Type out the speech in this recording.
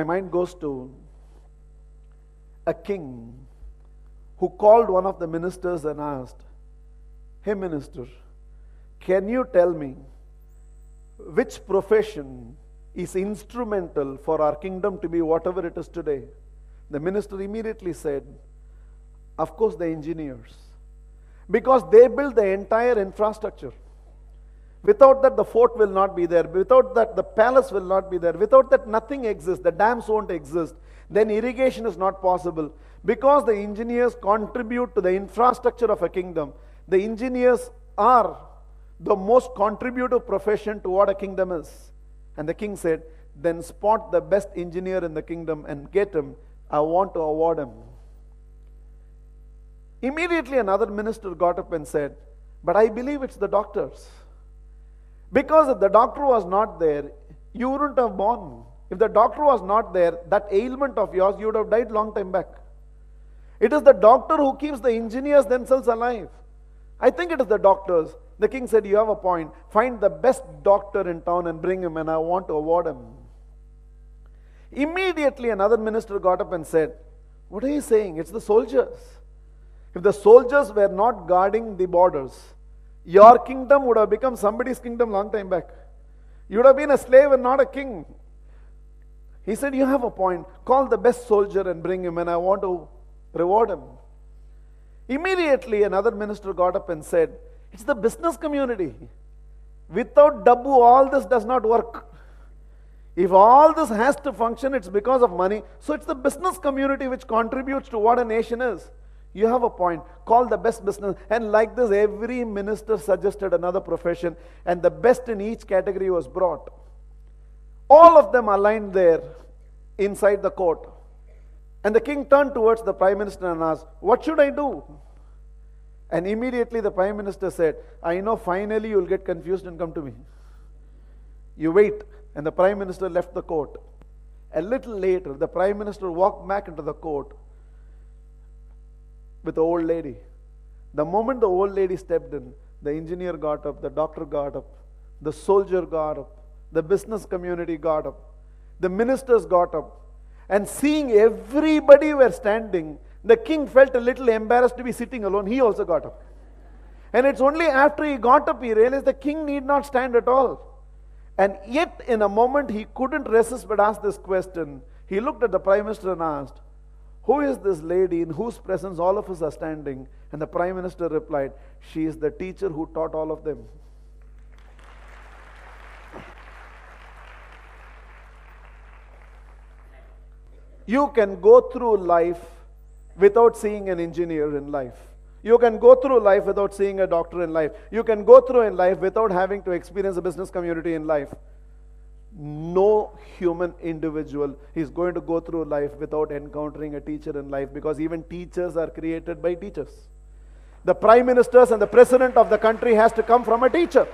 my mind goes to a king who called one of the ministers and asked, "Hey minister, can you tell me which profession is instrumental for our kingdom to be whatever it is today?" The minister immediately said, "Of course, the engineers. Because they build the entire infrastructure. Without that, the fort will not be there. Without that, the palace will not be there. Without that, nothing exists. The dams won't exist. Then irrigation is not possible. Because the engineers contribute to the infrastructure of a kingdom, the engineers are the most contributive profession to what a kingdom is." And the king said, "Then spot the best engineer in the kingdom and get him. I want to award him." Immediately another minister got up and said, "But I believe it's the doctors. Because if the doctor was not there, you wouldn't have born. If the doctor was not there, that ailment of yours, you would have died long time back. It is the doctor who keeps the engineers themselves alive. I think it is the doctors." The king said, "You have a point. Find the best doctor in town and bring him, and I want to award him." Immediately another minister got up and said, "What are you saying? It's the soldiers. If the soldiers were not guarding the borders, your kingdom would have become somebody's kingdom long time back. You would have been a slave and not a king." He said, "You have a point. Call the best soldier and bring him, and I want to reward him." Immediately another minister got up and said, "It's the business community. Without Dabbu, all this does not work. If all this has to function, it's because of money. So it's the business community which contributes to what a nation is." You have a point. Call the best business. And like this, every minister suggested another profession, and the best in each category was brought. All of them aligned there inside the court. And the king turned towards the prime minister and asked, "What should I do?" And immediately the prime minister said, "I know finally you'll get confused and come to me. You wait." And the prime minister left the court. A little later, the prime minister walked back into the court with the old lady. The moment the old lady stepped in, the engineer got up, the doctor got up, the soldier got up, the business community got up, the ministers got up. And seeing everybody were standing, the king felt a little embarrassed to be sitting alone. He also got up. And it's only after he got up he realized the king need not stand at all. And yet in a moment he couldn't resist but ask this question. He looked at the prime minister and asked, "Who is this lady in whose presence all of us are standing?" And the prime minister replied, "She is the teacher who taught all of them." You can go through life without seeing an engineer in life. You can go through life without seeing a doctor in life. You can go through in life without having to experience a business community in life. No human individual is going to go through life without encountering a teacher in life, because even teachers are created by teachers. The prime ministers and the president of the country has to come from a teacher.